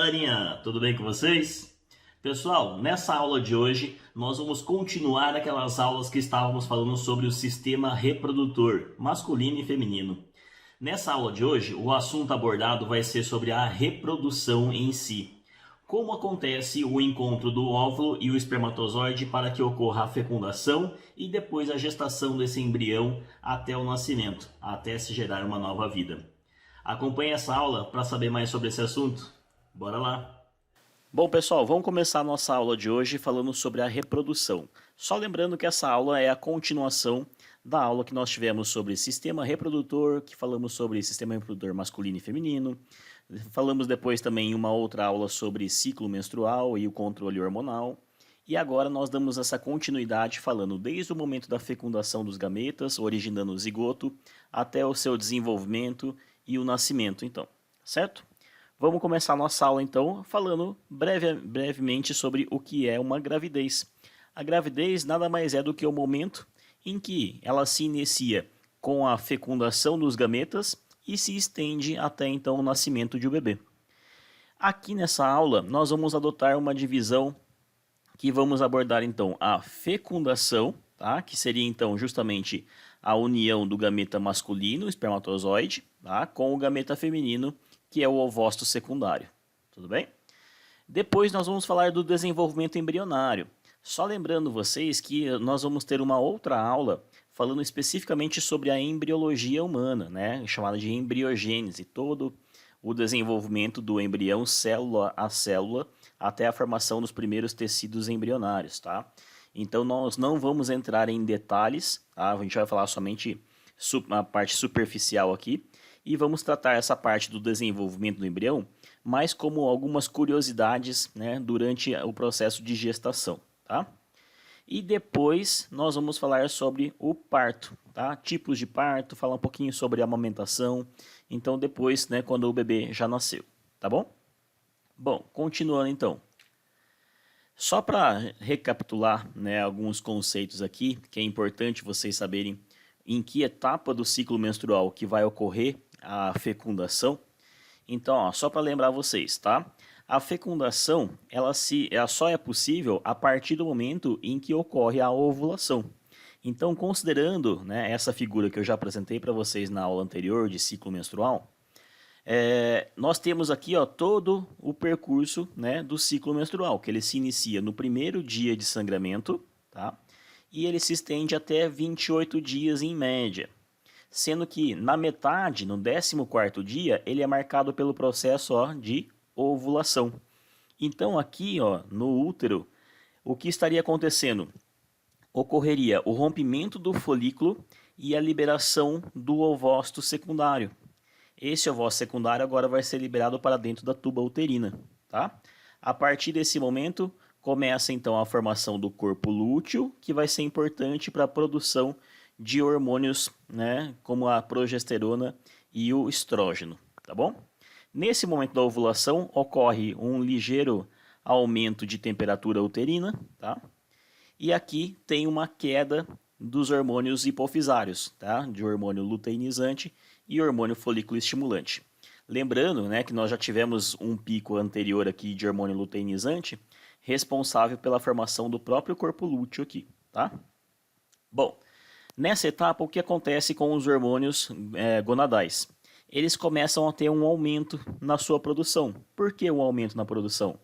galerinha, tudo bem com vocês? Pessoal, nessa aula de hoje nós vamos continuar aquelas aulas que estávamos falando sobre o sistema reprodutor, masculino e feminino. Nessa aula de hoje, o assunto abordado vai ser sobre a reprodução em si. Como acontece o encontro do óvulo e o espermatozoide para que ocorra a fecundação e depois a gestação desse embrião até o nascimento, até se gerar uma nova vida. Acompanhe essa aula para saber mais sobre esse assunto. Bora lá! Bom, pessoal, vamos começar a nossa aula de hoje falando sobre a reprodução. Só lembrando que essa aula é a continuação da aula que nós tivemos sobre sistema reprodutor, que falamos sobre sistema reprodutor masculino e feminino. Falamos depois também em uma outra aula sobre ciclo menstrual e o controle hormonal. E agora nós damos essa continuidade falando desde o momento da fecundação dos gametas, originando o zigoto, até o seu desenvolvimento e o nascimento, então, certo? Vamos começar a nossa aula, então, falando brevemente sobre o que é uma gravidez. A gravidez nada mais é do que o momento em que ela se inicia com a fecundação dos gametas e se estende até, então, o nascimento de um bebê. Aqui nessa aula, nós vamos adotar uma divisão que vamos abordar, então, a fecundação, tá? Que seria, então, justamente a união do gameta masculino, o espermatozoide, tá? Com o gameta feminino, que é o ovócito secundário. Tudo bem? Depois nós vamos falar do desenvolvimento embrionário. Só lembrando vocês que nós vamos ter uma outra aula falando especificamente sobre a embriologia humana, né? Chamada de embriogênese, todo o desenvolvimento do embrião célula a célula até a formação dos primeiros tecidos embrionários, tá? Então nós não vamos entrar em detalhes, tá? A gente vai falar somente a parte superficial aqui e vamos tratar essa parte do desenvolvimento do embrião mais como algumas curiosidades, né, durante o processo de gestação, tá? E depois nós vamos falar sobre o parto, tá? Tipos de parto, falar um pouquinho sobre a amamentação, então depois, né, quando o bebê já nasceu, tá bom? Bom, continuando então. Só para recapitular, né, alguns conceitos aqui, que é importante vocês saberem em que etapa do ciclo menstrual que vai ocorrer a fecundação. Então, ó, só para lembrar vocês, tá? A fecundação, ela só é possível a partir do momento em que ocorre a ovulação. Então, considerando, né, essa figura que eu já apresentei para vocês na aula anterior de ciclo menstrual, nós temos aqui, ó, todo o percurso, né, do ciclo menstrual, que ele se inicia no primeiro dia de sangramento, tá? E ele se estende até 28 dias em média, sendo que na metade, no 14º dia, ele é marcado pelo processo, ó, de ovulação. Então aqui, ó, no útero, o que estaria acontecendo? Ocorreria o rompimento do folículo e a liberação do ovócito secundário. Esse ovócito secundário agora vai ser liberado para dentro da tuba uterina, tá? A partir desse momento, começa então a formação do corpo lúteo, que vai ser importante para a produção de hormônios, né, como a progesterona e o estrógeno, tá bom? Nesse momento da ovulação, ocorre um ligeiro aumento de temperatura uterina, tá? E aqui tem uma queda dos hormônios hipofisários, tá? De hormônio luteinizante e hormônio folículo estimulante. Lembrando, né, que nós já tivemos um pico anterior aqui de hormônio luteinizante, responsável pela formação do próprio corpo lúteo aqui, tá? Bom, nessa etapa, o que acontece com os hormônios gonadais? Eles começam a ter um aumento na sua produção. Por que um aumento na produção?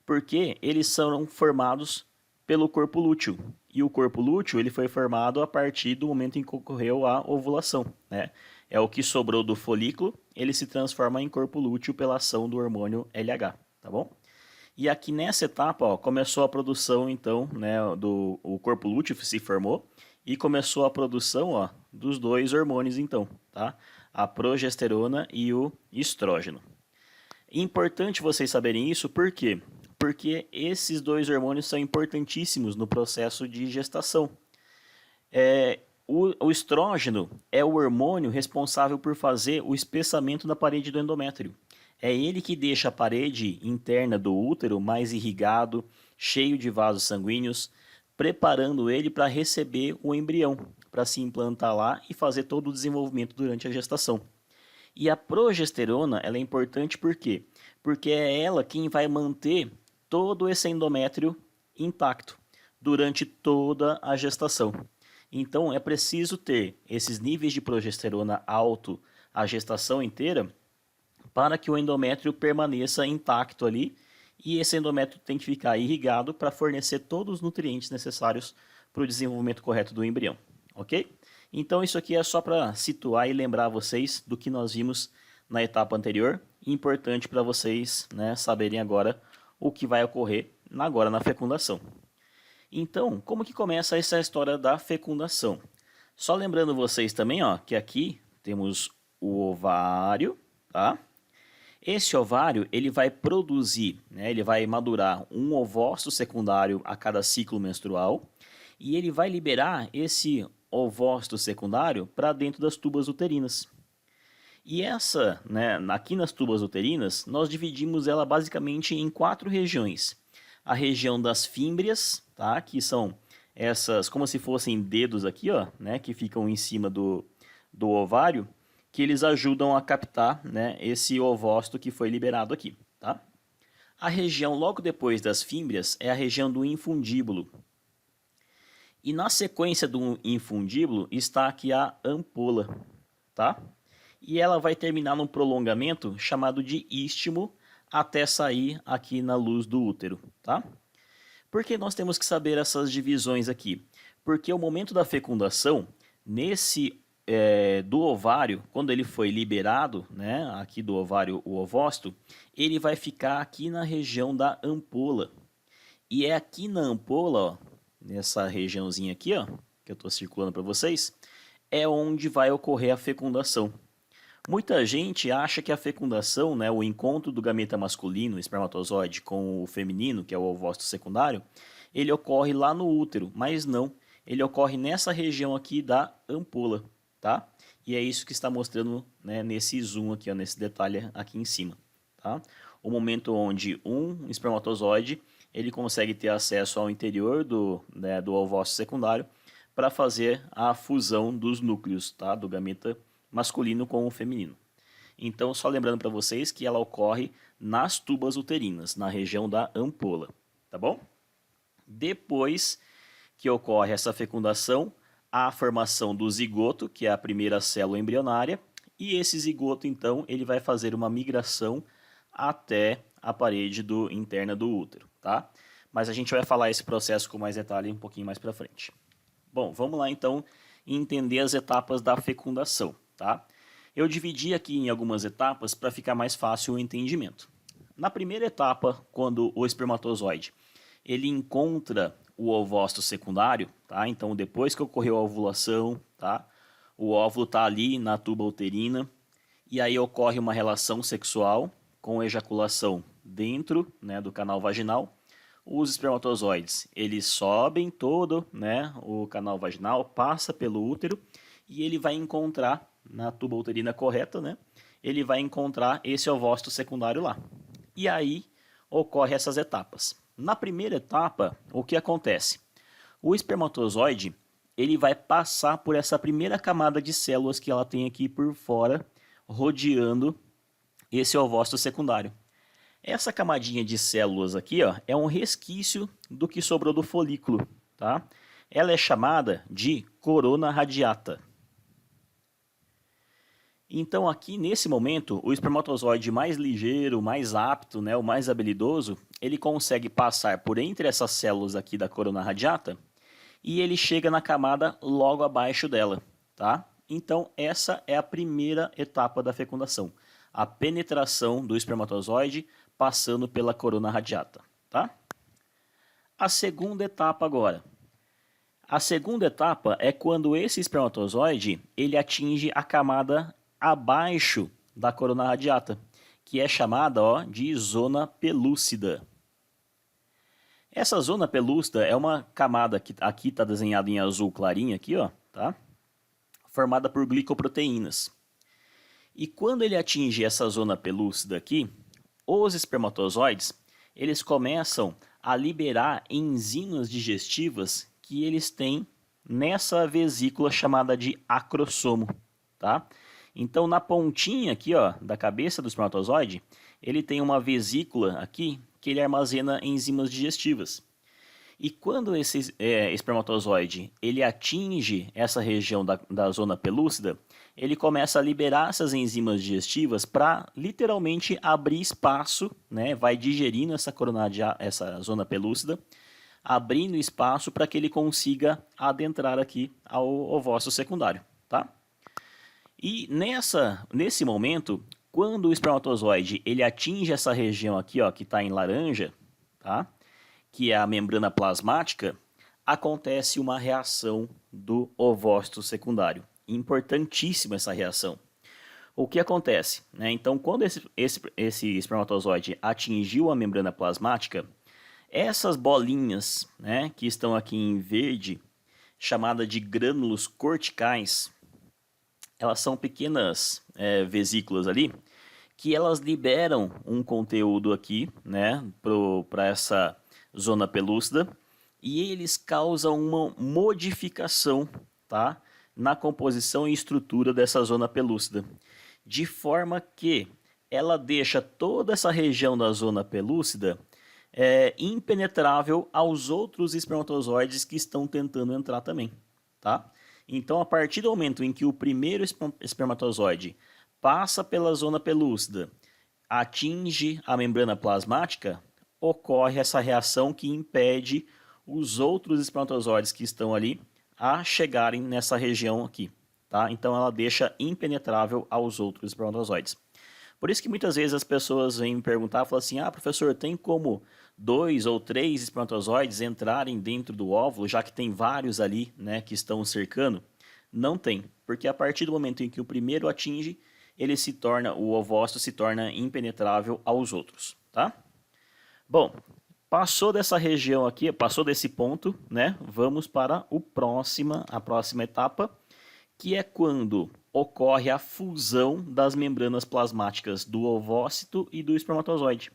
Porque eles são formados pelo corpo lúteo. E o corpo lúteo ele foi formado a partir do momento em que ocorreu a ovulação, né? É o que sobrou do folículo, ele se transforma em corpo lúteo pela ação do hormônio LH, tá bom? E aqui nessa etapa, ó, começou a produção, então, né, o corpo lúteo se formou e começou a produção, ó, dos dois hormônios, então, tá? A progesterona e o estrógeno. Importante vocês saberem isso, por quê? Porque esses dois hormônios são importantíssimos no processo de gestação. O estrógeno é o hormônio responsável por fazer o espessamento da parede do endométrio. É ele que deixa a parede interna do útero mais irrigado, cheio de vasos sanguíneos, preparando ele para receber o embrião, para se implantar lá e fazer todo o desenvolvimento durante a gestação. E a progesterona ela é importante por quê? porque é ela quem vai manter todo esse endométrio intacto durante toda a gestação. Então é preciso ter esses níveis de progesterona alto a gestação inteira para que o endométrio permaneça intacto ali, e esse endométrio tem que ficar irrigado para fornecer todos os nutrientes necessários para o desenvolvimento correto do embrião, ok? Então isso aqui é só para situar e lembrar vocês do que nós vimos na etapa anterior, importante para vocês, né, saberem agora o que vai ocorrer agora na fecundação. Então, como que começa essa história da fecundação? Só lembrando vocês também, ó, que aqui temos o ovário, tá? Esse ovário, ele vai produzir, né, ele vai madurar um ovócito secundário a cada ciclo menstrual, e ele vai liberar esse ovócito secundário para dentro das tubas uterinas. E essa, né, aqui nas tubas uterinas, nós dividimos ela basicamente em 4 regiões. A região das fímbrias, tá, que são essas como se fossem dedos aqui, ó, né, que ficam em cima do ovário, que eles ajudam a captar, né, esse ovócito que foi liberado aqui, tá? A região logo depois das fímbrias é a região do infundíbulo. E na sequência do infundíbulo está aqui a ampola, tá? E ela vai terminar num prolongamento chamado de istmo até sair aqui na luz do útero, tá? Por que nós temos que saber essas divisões aqui? Porque o momento da fecundação, do ovário, quando ele foi liberado, né, aqui do ovário, o ovócito, ele vai ficar aqui na região da ampola. E é aqui na ampola, ó, nessa regiãozinha aqui, ó, que eu estou circulando para vocês, é onde vai ocorrer a fecundação. Muita gente acha que a fecundação, né, o encontro do gameta masculino, o espermatozoide, com o feminino, que é o ovócito secundário, ele ocorre lá no útero, mas não, ele ocorre nessa região aqui da ampola, tá? E é isso que está mostrando, né, nesse zoom aqui, ó, nesse detalhe aqui em cima, tá? O momento onde um espermatozoide ele consegue ter acesso ao interior do ovócito secundário para fazer a fusão dos núcleos, tá, do gameta masculino com o feminino. Então, só lembrando para vocês que ela ocorre nas tubas uterinas, na região da ampola, tá bom? Depois que ocorre essa fecundação, há a formação do zigoto, que é a primeira célula embrionária, e esse zigoto, então, ele vai fazer uma migração até a parede interna do útero, tá? Mas a gente vai falar esse processo com mais detalhe um pouquinho mais para frente. Bom, vamos lá, então, entender as etapas da fecundação, tá? Eu dividi aqui em algumas etapas para ficar mais fácil o entendimento. Na primeira etapa, quando o espermatozoide ele encontra o ovócito secundário, tá? Então, depois que ocorreu a ovulação, tá? O óvulo está ali na tuba uterina e aí ocorre uma relação sexual com ejaculação dentro, né, do canal vaginal. Os espermatozoides, eles sobem todo, né, o canal vaginal, passa pelo útero e ele vai encontrar, na tuba uterina correta, né, ele vai encontrar esse ovócito secundário lá. E aí ocorre essas etapas. Na primeira etapa, o que acontece? O espermatozoide, ele vai passar por essa primeira camada de células que ela tem aqui por fora, rodeando esse ovócito secundário. Essa camadinha de células aqui, ó, é um resquício do que sobrou do folículo, tá? Ela é chamada de corona radiata. Então aqui nesse momento, o espermatozoide mais ligeiro, mais apto, né, o mais habilidoso, ele consegue passar por entre essas células aqui da corona radiata e ele chega na camada logo abaixo dela, tá? Então essa é a primeira etapa da fecundação, a penetração do espermatozoide passando pela corona radiata, tá? A segunda etapa agora. A segunda etapa é quando esse espermatozoide ele atinge a camada abaixo da corona radiata, que é chamada, ó, de zona pelúcida. Essa zona pelúcida é uma camada que aqui está desenhada em azul clarinho aqui, ó, tá? Formada por glicoproteínas. E quando ele atinge essa zona pelúcida aqui, os espermatozoides, eles começam a liberar enzimas digestivas que eles têm nessa vesícula chamada de acrossomo, tá? Então, na pontinha aqui, ó, da cabeça do espermatozoide, ele tem uma vesícula aqui que ele armazena enzimas digestivas. E quando esse espermatozoide ele atinge essa região da zona pelúcida, ele começa a liberar essas enzimas digestivas para literalmente abrir espaço, né? Vai digerindo essa zona pelúcida, abrindo espaço para que ele consiga adentrar aqui ao ovócito secundário, tá? E nesse momento, quando o espermatozoide ele atinge essa região aqui, ó, que está em laranja, tá? Que é a membrana plasmática, acontece uma reação do ovócito secundário. Importantíssima essa reação. O que acontece? Né? Então, quando esse espermatozoide atingiu a membrana plasmática, essas bolinhas, né, que estão aqui em verde, chamada de grânulos corticais, elas são pequenas vesículas ali, que elas liberam um conteúdo aqui, né, para essa zona pelúcida, e eles causam uma modificação, tá, na composição e estrutura dessa zona pelúcida, de forma que ela deixa toda essa região da zona pelúcida impenetrável aos outros espermatozoides que estão tentando entrar também, tá? Então, a partir do momento em que o primeiro espermatozoide passa pela zona pelúcida, atinge a membrana plasmática, ocorre essa reação que impede os outros espermatozoides que estão ali a chegarem nessa região aqui, tá? Então ela deixa impenetrável aos outros espermatozoides. Por isso que muitas vezes as pessoas vêm me perguntar, falam assim, professor, tem como 2 ou 3 espermatozoides entrarem dentro do óvulo, já que tem vários ali, né, que estão cercando? Não tem, porque a partir do momento em que o primeiro atinge, o ovócito se torna impenetrável aos outros, tá? Bom, passou dessa região aqui, passou desse ponto, né? Vamos para a próxima etapa, que é quando ocorre a fusão das membranas plasmáticas do ovócito e do espermatozoide.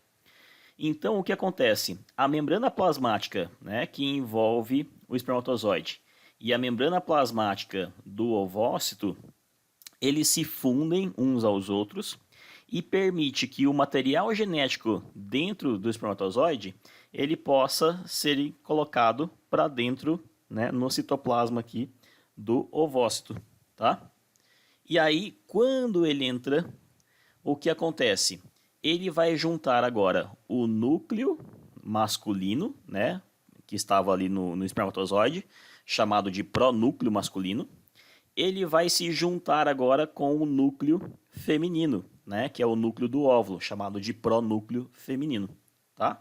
Então, o que acontece? A membrana plasmática, né, que envolve o espermatozoide, e a membrana plasmática do ovócito, eles se fundem uns aos outros e permite que o material genético dentro do espermatozoide ele possa ser colocado para dentro, né, no citoplasma aqui do ovócito, tá? E aí, quando ele entra, o que acontece? Ele vai juntar agora o núcleo masculino, né, que estava ali no espermatozoide, chamado de pronúcleo masculino. Ele vai se juntar agora com o núcleo feminino, né, que é o núcleo do óvulo, chamado de pronúcleo feminino, tá?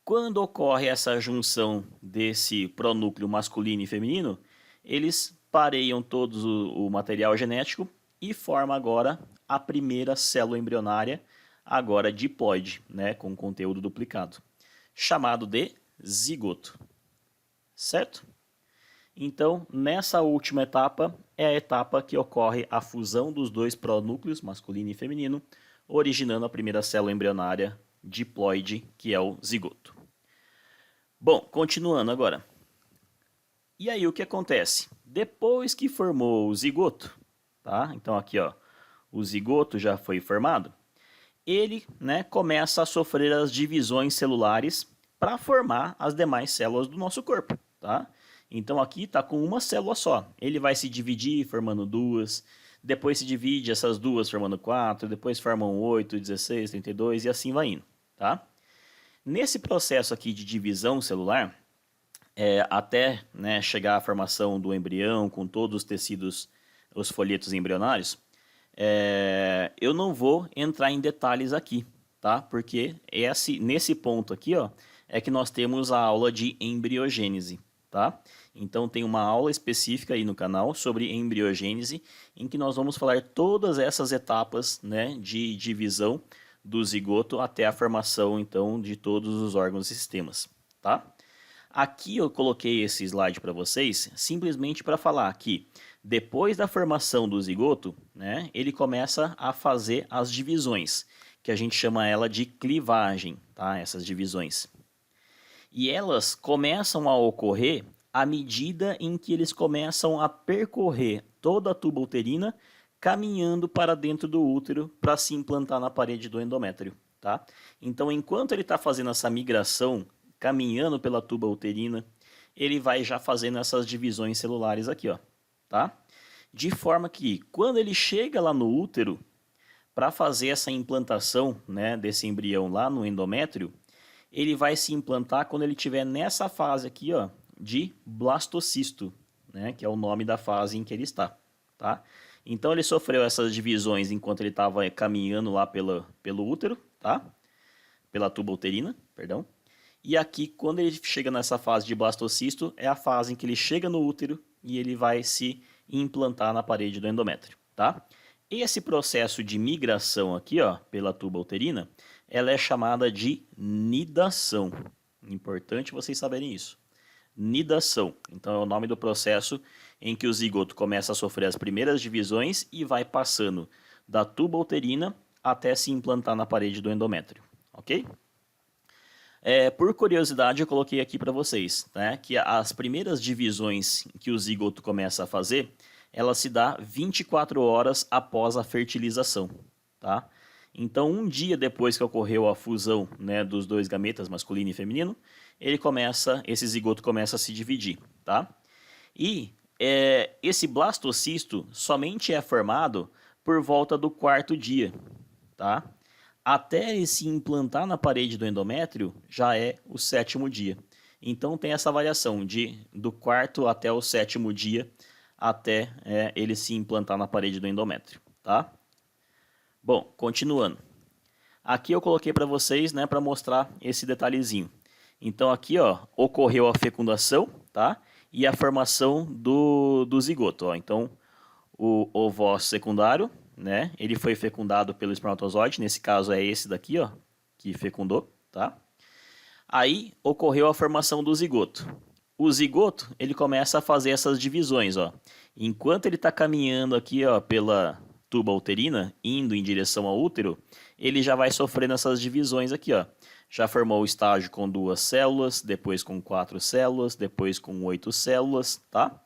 Quando ocorre essa junção desse pronúcleo masculino e feminino, eles pareiam todos o material genético e formam agora a primeira célula embrionária, agora diploide, né, com conteúdo duplicado, chamado de zigoto, certo? Então, nessa última etapa, é a etapa que ocorre a fusão dos dois pronúcleos, masculino e feminino, originando a primeira célula embrionária diploide, que é o zigoto. Bom, continuando agora. E aí o que acontece? Depois que formou o zigoto, tá? Então aqui, ó, o zigoto já foi formado, ele, né, começa a sofrer as divisões celulares para formar as demais células do nosso corpo, tá? Então aqui está com uma célula só. Ele vai se dividir formando duas, depois se divide essas duas formando 4, depois formam 8, 16, 32 e assim vai indo, tá? Nesse processo aqui de divisão celular, até, né, chegar à formação do embrião com todos os tecidos, os folhetos embrionários, eu não vou entrar em detalhes aqui, tá? Porque nesse ponto aqui, ó, é que nós temos a aula de embriogênese, tá? Então tem uma aula específica aí no canal sobre embriogênese, em que nós vamos falar todas essas etapas, né, de divisão do zigoto até a formação, então, de todos os órgãos e sistemas, tá? Aqui eu coloquei esse slide para vocês simplesmente para falar que depois da formação do zigoto, né, ele começa a fazer as divisões, que a gente chama ela de clivagem, tá? Essas divisões. E elas começam a ocorrer à medida em que eles começam a percorrer toda a tuba uterina, caminhando para dentro do útero para se implantar na parede do endométrio, tá? Então, enquanto ele está fazendo essa migração, caminhando pela tuba uterina, ele vai já fazendo essas divisões celulares aqui, ó, tá? De forma que, quando ele chega lá no útero, para fazer essa implantação, né, desse embrião lá no endométrio, ele vai se implantar quando ele estiver nessa fase aqui, ó, de blastocisto, né, que é o nome da fase em que ele está, tá? Então ele sofreu essas divisões enquanto ele estava caminhando lá pelo útero, tá? Pela tuba uterina, perdão. E aqui, quando ele chega nessa fase de blastocisto, é a fase em que ele chega no útero e ele vai se implantar na parede do endométrio, tá? Esse processo de migração aqui, ó, pela tuba uterina, ela é chamada de nidação. Importante vocês saberem isso. Nidação. Então é o nome do processo em que o zigoto começa a sofrer as primeiras divisões e vai passando da tuba uterina até se implantar na parede do endométrio, ok? Por curiosidade, eu coloquei aqui para vocês, né, que as primeiras divisões que o zigoto começa a fazer, ela se dá 24 horas após a fertilização, tá? Então, um dia depois que ocorreu a fusão, né, dos dois gametas, masculino e feminino, esse zigoto começa a se dividir, tá? E esse blastocisto somente é formado por volta do 4º dia, tá? Até ele se implantar na parede do endométrio, já é o 7º dia. Então tem essa variação do 4º até o 7º dia, até ele se implantar na parede do endométrio, tá? Bom, continuando. Aqui eu coloquei para vocês, né, para mostrar esse detalhezinho. Então aqui, ó, ocorreu a fecundação, tá? E a formação do zigoto, ó. Então o ovócito secundário, né? Ele foi fecundado pelo espermatozoide, nesse caso é esse daqui, ó, que fecundou, tá? Aí ocorreu a formação do zigoto. O zigoto, ele começa a fazer essas divisões, ó. Enquanto ele está caminhando aqui, ó, pela tuba uterina, indo em direção ao útero, ele já vai sofrendo essas divisões aqui, ó. Já formou o estágio com 2 células, depois com 4 células, depois com 8 células, tá?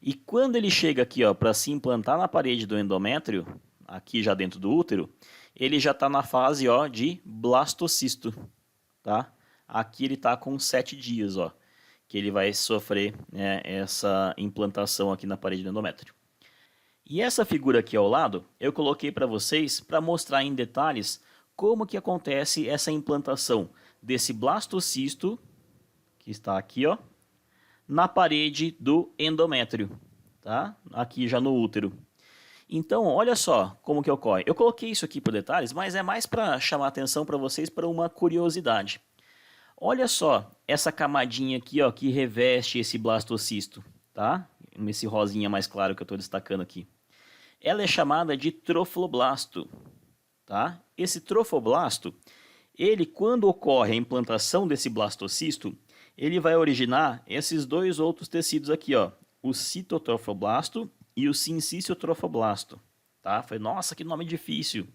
E quando ele chega aqui, ó, para se implantar na parede do endométrio, aqui já dentro do útero, ele já está na fase, ó, de blastocisto, tá? Aqui ele está com 7 dias, ó, que ele vai sofrer, né, essa implantação aqui na parede do endométrio. E essa figura aqui ao lado, eu coloquei para vocês para mostrar em detalhes como que acontece essa implantação desse blastocisto, que está aqui, ó, na parede do endométrio, tá? Aqui já no útero. Então, olha só como que ocorre. Eu coloquei isso aqui por detalhes, mas é mais para chamar a atenção para vocês para uma curiosidade. Olha só essa camadinha aqui, ó, que reveste esse blastocisto, tá? Esse rosinha mais claro que eu estou destacando aqui. Ela é chamada de trofoblasto, tá? Esse trofoblasto, ele, quando ocorre a implantação desse blastocisto, ele vai originar esses dois outros tecidos aqui, ó, o citotrofoblasto e o sinciciotrofoblasto, tá? Falei, nossa, que nome difícil.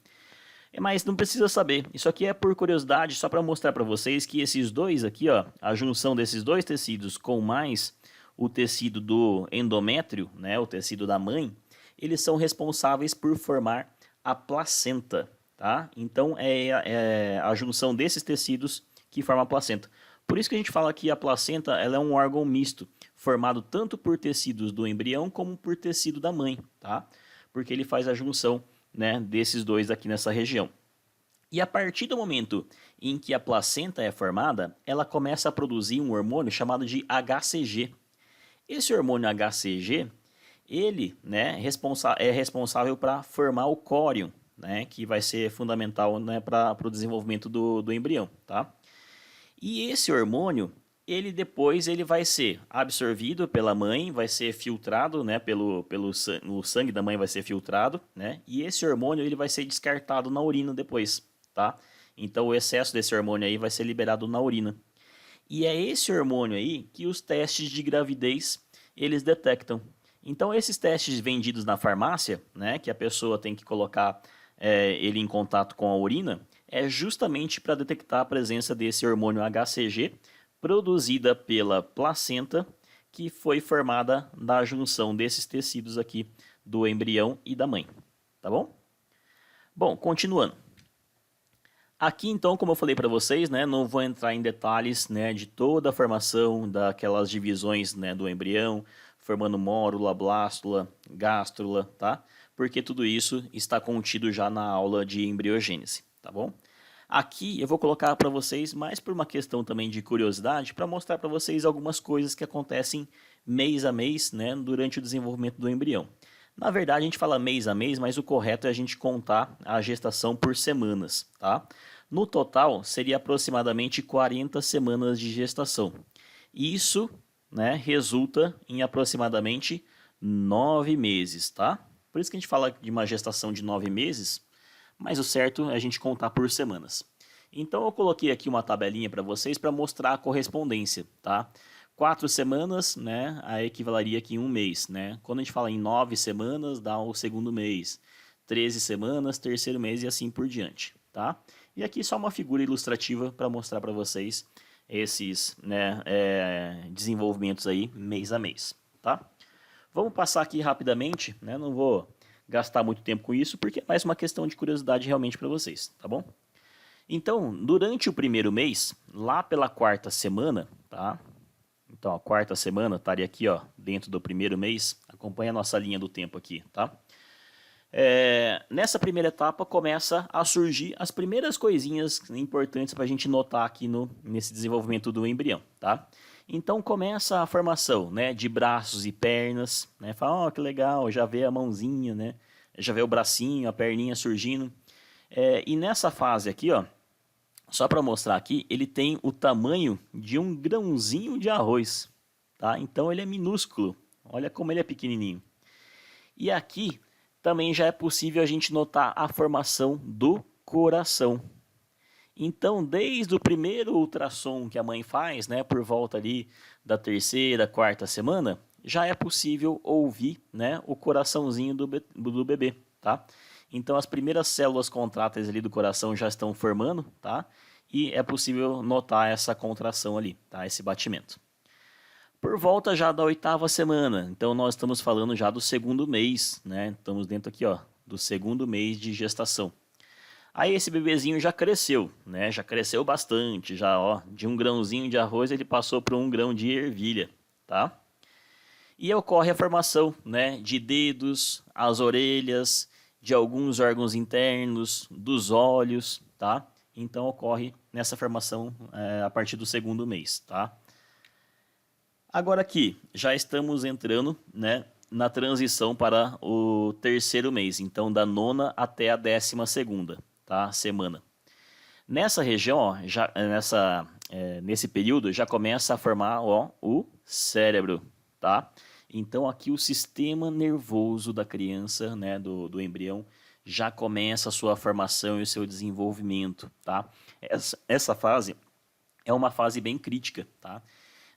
Mas não precisa saber, isso aqui é por curiosidade, só para mostrar para vocês que esses dois aqui, ó, a junção desses dois tecidos com mais o tecido do endométrio, né, o tecido da mãe, eles são responsáveis por formar a placenta, tá? Então é a junção desses tecidos que forma a placenta. Por isso que a gente fala que a placenta ela é um órgão misto, formado tanto por tecidos do embrião como por tecido da mãe, tá? Porque ele faz a junção, né, desses dois aqui nessa região. E a partir do momento em que a placenta é formada, ela começa a produzir um hormônio chamado de HCG. Esse hormônio HCG, ele, né, é responsável para formar o córion, né, que vai ser fundamental, né, para o desenvolvimento do embrião, tá? E esse hormônio, ele vai ser absorvido pela mãe, vai ser filtrado, né, o sangue da mãe vai ser filtrado, né, e esse hormônio ele vai ser descartado na urina depois, tá? Então o excesso desse hormônio aí vai ser liberado na urina. E é esse hormônio aí que os testes de gravidez, eles detectam. Então esses testes vendidos na farmácia, né, que a pessoa tem que colocar ele em contato com a urina, é justamente para detectar a presença desse hormônio HCG, produzida pela placenta, que foi formada da junção desses tecidos aqui do embrião e da mãe, tá bom? Bom, continuando. Aqui então, como eu falei para vocês, né, não vou entrar em detalhes, né, de toda a formação daquelas divisões, né, do embrião, formando mórula, blástula, gástrula, tá? Porque tudo isso está contido já na aula de embriogênese, tá bom? Aqui eu vou colocar para vocês, mais por uma questão também de curiosidade, para mostrar para vocês algumas coisas que acontecem mês a mês, né, durante o desenvolvimento do embrião. Na verdade, a gente fala mês a mês, mas o correto é a gente contar a gestação por semanas, tá? No total, seria aproximadamente 40 semanas de gestação. Isso, né, resulta em aproximadamente 9 meses, tá? Por isso que a gente fala de uma gestação de 9 meses, mas o certo é a gente contar por semanas. Então eu coloquei aqui uma tabelinha para vocês para mostrar a correspondência, tá? 4 semanas, né, equivaleria aqui em um mês, né? Quando a gente fala em 9 semanas, dá o segundo mês. 13 semanas, terceiro mês e assim por diante, tá? E aqui só uma figura ilustrativa para mostrar para vocês esses, né, desenvolvimentos aí mês a mês, tá? Vamos passar aqui rapidamente, né? Não vou gastar muito tempo com isso, porque é mais uma questão de curiosidade realmente para vocês, tá bom? Então, durante o primeiro mês, lá pela quarta semana, tá? Então, a quarta semana estaria aqui, ó, dentro do primeiro mês. Acompanha a nossa linha do tempo aqui, tá? Nessa primeira etapa começa a surgir as primeiras coisinhas importantes para a gente notar aqui nesse desenvolvimento do embrião, tá? Então começa a formação, né, de braços e pernas, né? Fala, ó, que legal, já vê a mãozinha, né? Já vê o bracinho, a perninha surgindo. E nessa fase aqui, ó, só para mostrar aqui, ele tem o tamanho de um grãozinho de arroz, tá? Então ele é minúsculo. Olha como ele é pequenininho. E aqui também já é possível a gente notar a formação do coração. Então, desde o primeiro ultrassom que a mãe faz, né, por volta ali da terceira, quarta semana, já é possível ouvir, né, o coraçãozinho do bebê, tá? Então, as primeiras células contráteis ali do coração já estão formando, tá? E é possível notar essa contração ali, tá? Esse batimento. Por volta já da oitava semana, então nós estamos falando já do segundo mês, né? Estamos dentro aqui, ó, do segundo mês de gestação. Aí esse bebezinho já cresceu, né? Já cresceu bastante, já, ó, de um grãozinho de arroz ele passou para um grão de ervilha, tá? E ocorre a formação, né, de dedos, as orelhas, de alguns órgãos internos, dos olhos, tá? Então ocorre nessa formação a partir do segundo mês, tá? Agora aqui, já estamos entrando, né, na transição para o terceiro mês, então da nona até a 12ª, tá, semana. Nessa região, ó, nesse período, já começa a formar, ó, o cérebro, tá? Então aqui o sistema nervoso da criança, né, do embrião, já começa a sua formação e o seu desenvolvimento, tá? Essa fase é uma fase bem crítica, tá?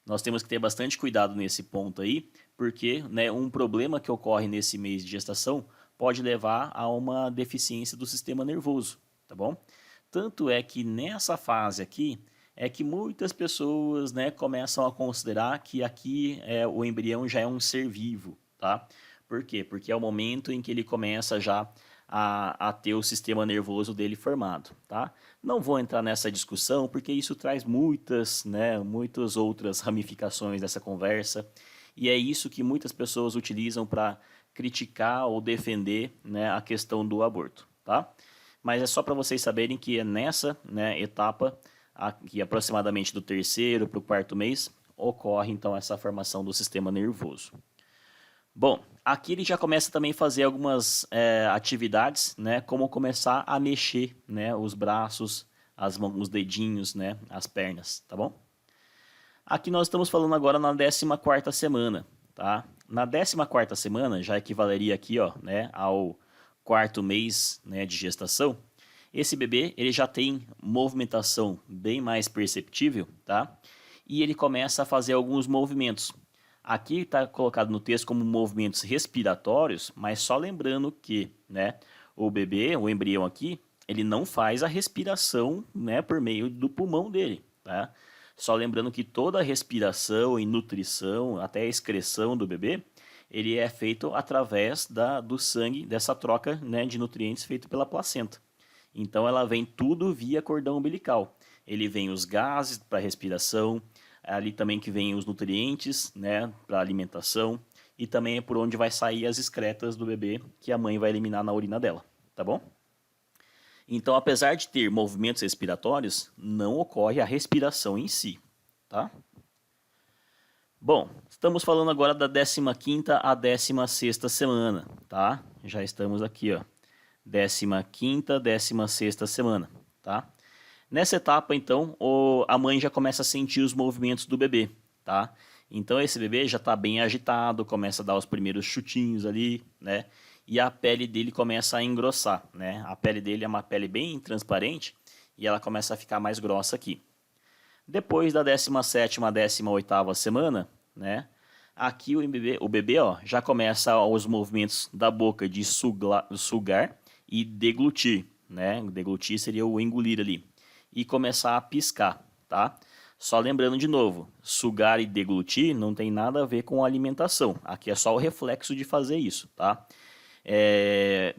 Nós temos que ter bastante cuidado nesse ponto aí, porque, né, um problema que ocorre nesse mês de gestação pode levar a uma deficiência do sistema nervoso, tá bom? Tanto é que nessa fase aqui, é que muitas pessoas, né, começam a considerar que aqui o embrião já é um ser vivo, tá? Por quê? Porque é o momento em que ele começa já a ter o sistema nervoso dele formado, tá? Não vou entrar nessa discussão porque isso traz muitas outras ramificações dessa conversa e é isso que muitas pessoas utilizam para criticar ou defender, né, a questão do aborto, tá? Mas é só para vocês saberem que é nessa, né, etapa, aqui aproximadamente do terceiro para o quarto mês, ocorre então essa formação do sistema nervoso. Bom, aqui ele já começa também a fazer algumas atividades, né, como começar a mexer, né, os braços, as mãos, os dedinhos, né, as pernas, tá bom? Aqui nós estamos falando agora na 14ª semana, tá? Na 14ª semana, já equivaleria aqui, ó, né, ao quarto mês, né, de gestação. Esse bebê, ele já tem movimentação bem mais perceptível, tá? E ele começa a fazer alguns movimentos. Aqui está colocado no texto como movimentos respiratórios, mas só lembrando que, né, o bebê, o embrião aqui, ele não faz a respiração, né, por meio do pulmão dele, tá? Só lembrando que toda a respiração e nutrição, até a excreção do bebê, ele é feito através do sangue, dessa troca, né, de nutrientes feito pela placenta. Então ela vem tudo via cordão umbilical. Ele vem os gases para respiração, ali também que vem os nutrientes, né, para alimentação, e também é por onde vai sair as excretas do bebê que a mãe vai eliminar na urina dela, tá bom? Então, apesar de ter movimentos respiratórios, não ocorre a respiração em si, tá? Bom, estamos falando agora da 15ª à 16ª semana, tá? Já estamos aqui, ó. 15ª, 16ª semana, tá? Nessa etapa, então, a mãe já começa a sentir os movimentos do bebê, tá? Então esse bebê já está bem agitado, começa a dar os primeiros chutinhos ali, né? E a pele dele começa a engrossar, né? A pele dele é uma pele bem transparente e ela começa a ficar mais grossa aqui. Depois da 17ª à 18ª semana, né? Aqui o bebê ó, já começa os movimentos da boca de sugar e deglutir, né? Deglutir seria o engolir ali. E começar a piscar, tá? Só lembrando de novo, sugar e deglutir não tem nada a ver com alimentação. Aqui é só o reflexo de fazer isso, tá?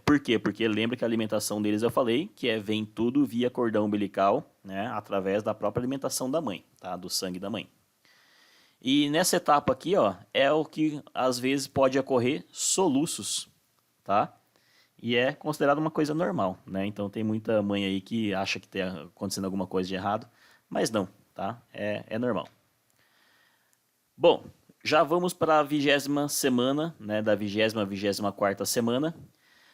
Por quê? Porque lembra que a alimentação deles eu falei que vem tudo via cordão umbilical, né? Através da própria alimentação da mãe, tá? Do sangue da mãe. E nessa etapa aqui, ó, é o que às vezes pode ocorrer soluços, tá? E é considerado uma coisa normal, né? Então tem muita mãe aí que acha que está acontecendo alguma coisa de errado, mas não, tá? É normal. Bom, já vamos para a 20ª semana, né? Da 20ª à 24ª semana.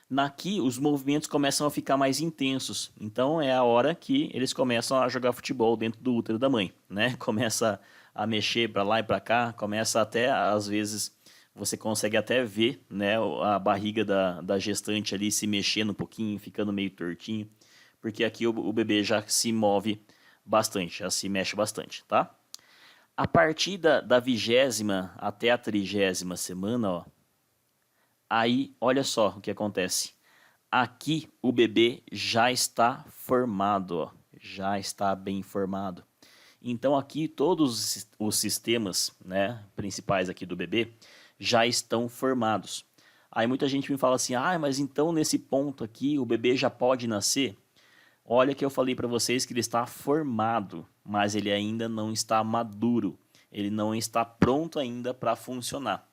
Naqui os movimentos começam a ficar mais intensos. Então é a hora que eles começam a jogar futebol dentro do útero da mãe, né? Começa a mexer para lá e para cá, começa até às vezes você consegue até ver, né, a barriga da gestante ali se mexendo um pouquinho, ficando meio tortinho, porque aqui o bebê já se move bastante, já se mexe bastante, tá? A partir da 20ª até a 30ª semana, ó, aí olha só o que acontece. Aqui o bebê já está formado, ó, já está bem formado. Então aqui todos os sistemas, né, principais aqui do bebê já estão formados. Aí muita gente me fala assim, mas então nesse ponto aqui o bebê já pode nascer? Olha que eu falei para vocês que ele está formado, mas ele ainda não está maduro. Ele não está pronto ainda para funcionar.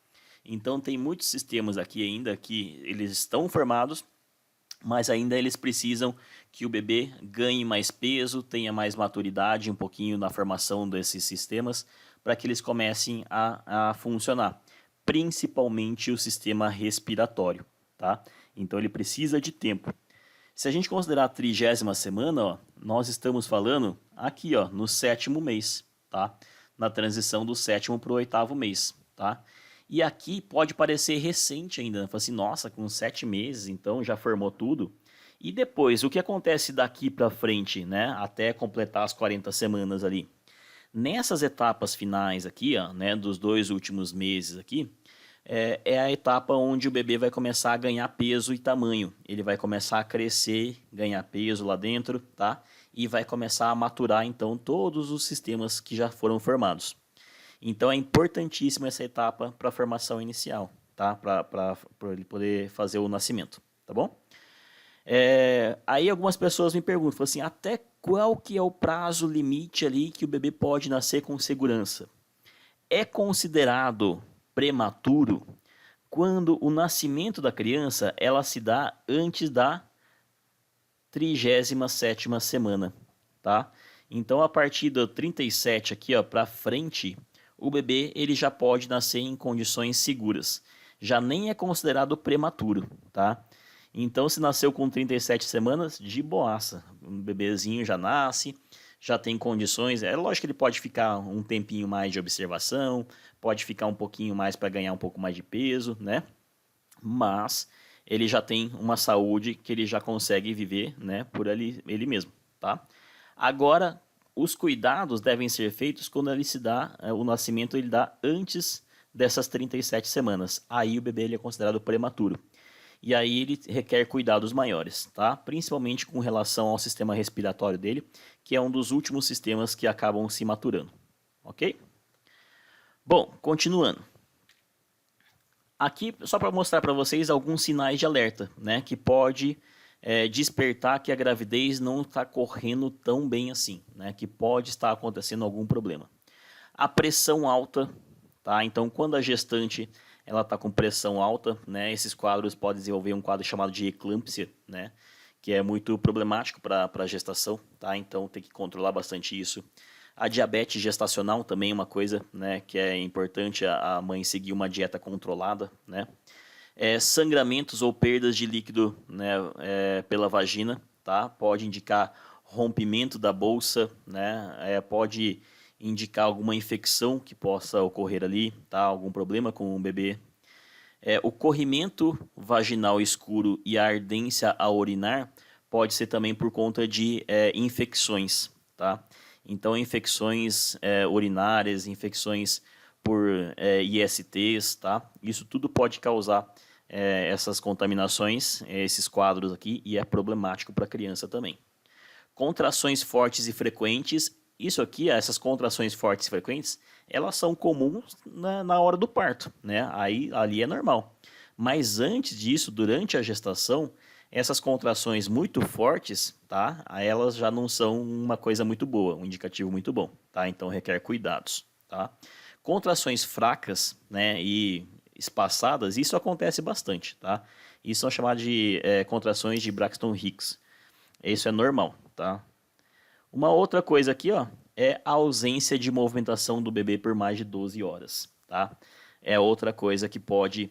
Então tem muitos sistemas aqui ainda que eles estão formados, mas ainda eles precisam que o bebê ganhe mais peso, tenha mais maturidade um pouquinho na formação desses sistemas, para que eles comecem a funcionar. Principalmente o sistema respiratório, tá? Então ele precisa de tempo. Se a gente considerar a 30ª semana, ó, nós estamos falando aqui, ó, no 7º mês, tá? Na transição do 7º para o 8º mês, tá? E aqui pode parecer recente ainda, fala assim, nossa, com 7 meses, então já formou tudo. E depois, o que acontece daqui para frente, né, até completar as 40 semanas ali? Nessas etapas finais aqui, ó, né, dos 2 últimos meses aqui, é a etapa onde o bebê vai começar a ganhar peso e tamanho. Ele vai começar a crescer, ganhar peso lá dentro, tá? E vai começar a maturar, então, todos os sistemas que já foram formados. Então, é importantíssima essa etapa para a formação inicial, tá? Para ele poder fazer o nascimento, tá bom? Aí algumas pessoas me perguntam, falam assim, até qual que é o prazo limite ali que o bebê pode nascer com segurança? É considerado prematuro quando o nascimento da criança ela se dá antes da 37ª semana, tá? Então a partir do 37 aqui, ó, para frente, o bebê ele já pode nascer em condições seguras. Já nem é considerado prematuro, tá? Então se nasceu com 37 semanas, de boaça. Um bebezinho já nasce, já tem condições. É lógico que ele pode ficar um tempinho mais de observação, pode ficar um pouquinho mais para ganhar um pouco mais de peso, né? Mas ele já tem uma saúde que ele já consegue viver, né, por ele mesmo, tá? Agora, os cuidados devem ser feitos quando ele se dá, o nascimento ele dá antes dessas 37 semanas. Aí o bebê ele é considerado prematuro. E aí ele requer cuidados maiores, tá? Principalmente com relação ao sistema respiratório dele, que é um dos últimos sistemas que acabam se maturando, ok? Bom, continuando. Aqui, só para mostrar para vocês alguns sinais de alerta, né? Que pode despertar que a gravidez não está correndo tão bem assim, né? Que pode estar acontecendo algum problema. A pressão alta, tá? Então, quando a gestante ela está com pressão alta, né? Esses quadros podem desenvolver um quadro chamado de eclâmpsia, né? Que é muito problemático para a gestação, tá? Então, tem que controlar bastante isso. A diabetes gestacional também é uma coisa, né? Que é importante a mãe seguir uma dieta controlada, né? Sangramentos ou perdas de líquido, né, pela vagina, tá? Pode indicar rompimento da bolsa, né? Pode indicar alguma infecção que possa ocorrer ali, tá? Algum problema com o bebê. O corrimento vaginal escuro e a ardência a urinar pode ser também por conta de infecções, tá? Então, infecções urinárias, infecções por ISTs, tá? Isso tudo pode causar essas contaminações, esses quadros aqui, e é problemático para a criança também. Contrações fortes e frequentes, isso aqui, essas contrações fortes e frequentes, elas são comuns na hora do parto, né? Aí, ali é normal. Mas antes disso, durante a gestação, essas contrações muito fortes, tá? Elas já não são uma coisa muito boa, um indicativo muito bom, tá? Então requer cuidados, tá? Contrações fracas, né, e espaçadas, isso acontece bastante, tá? Isso são chamadas de contrações de Braxton Hicks. Isso é normal, tá? Uma outra coisa aqui, ó, é a ausência de movimentação do bebê por mais de 12 horas, tá? É outra coisa que pode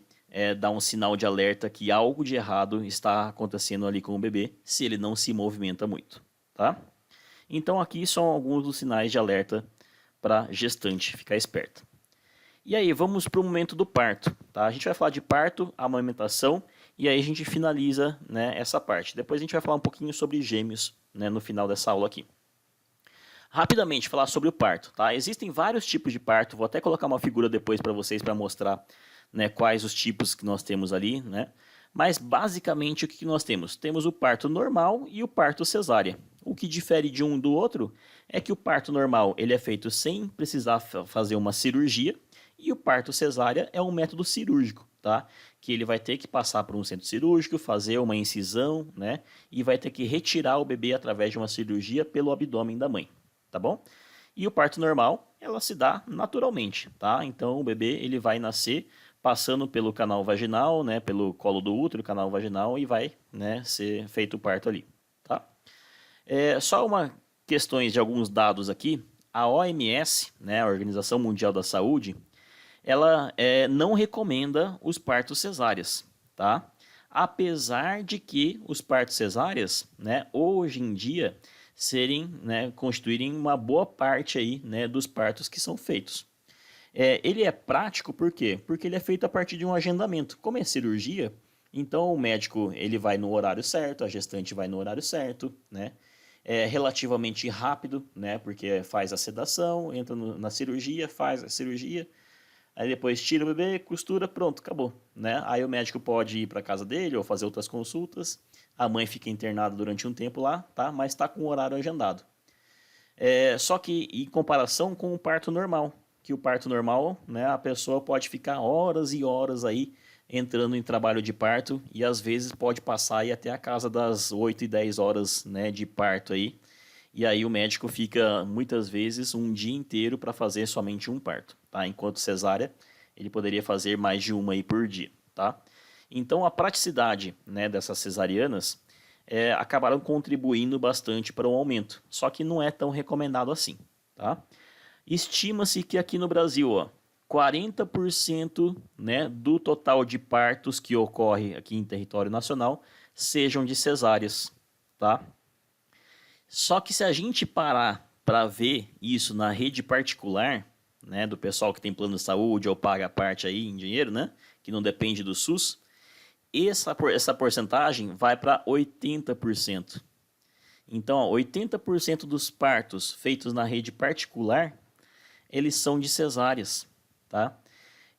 dar um sinal de alerta que algo de errado está acontecendo ali com o bebê, se ele não se movimenta muito, tá? Então aqui são alguns dos sinais de alerta para gestante ficar esperta. E aí, vamos para o momento do parto, tá? A gente vai falar de parto, amamentação, e aí a gente finaliza, né, essa parte. Depois a gente vai falar um pouquinho sobre gêmeos, né, no final dessa aula aqui. Rapidamente, falar sobre o parto, tá? Existem vários tipos de parto, vou até colocar uma figura depois para vocês para mostrar, né, quais os tipos que nós temos ali, né? Mas basicamente o que nós temos? Temos o parto normal e o parto cesárea. O que difere de um do outro é que o parto normal ele é feito sem precisar fazer uma cirurgia e o parto cesárea é um método cirúrgico, tá? Que ele vai ter que passar por um centro cirúrgico, fazer uma incisão, né? E vai ter que retirar o bebê através de uma cirurgia pelo abdômen da mãe, tá bom? E o parto normal, ela se dá naturalmente, tá? Então o bebê ele vai nascer passando pelo canal vaginal, né? Pelo colo do útero, canal vaginal e vai, né, ser feito o parto ali, tá? Só uma questões de alguns dados aqui. A OMS, né, a Organização Mundial da Saúde, ela não recomenda os partos cesáreas, tá? Apesar de que os partos cesáreas, né, hoje em dia, constituírem uma boa parte aí, né, dos partos que são feitos. Ele é prático por quê? Porque ele é feito a partir de um agendamento. Como é cirurgia, então o médico ele vai no horário certo, a gestante vai no horário certo, né? É relativamente rápido, né? Porque faz a sedação, entra na cirurgia, faz a cirurgia, aí depois tira o bebê, costura, pronto, acabou, né? Aí o médico pode ir para casa dele ou fazer outras consultas. A mãe fica internada durante um tempo lá, tá? Mas está com o horário agendado. Só que em comparação com o parto normal, que o parto normal, né, a pessoa pode ficar horas e horas aí entrando em trabalho de parto e às vezes pode passar aí até a casa das 8 e 10 horas, né, de parto aí. E aí o médico fica muitas vezes um dia inteiro para fazer somente um parto, tá? Enquanto cesárea, ele poderia fazer mais de uma aí por dia, tá? Então a praticidade, né, dessas cesarianas acabaram contribuindo bastante para o aumento, só que não é tão recomendado assim, tá? Estima-se que aqui no Brasil, ó, 40%, né, do total de partos que ocorre aqui em território nacional sejam de cesáreas, tá? Só que se a gente parar para ver isso na rede particular, né, do pessoal que tem plano de saúde ou paga a parte aí em dinheiro, né, que não depende do SUS, essa porcentagem vai para 80%. Então, ó, 80% dos partos feitos na rede particular, eles são de cesáreas, tá?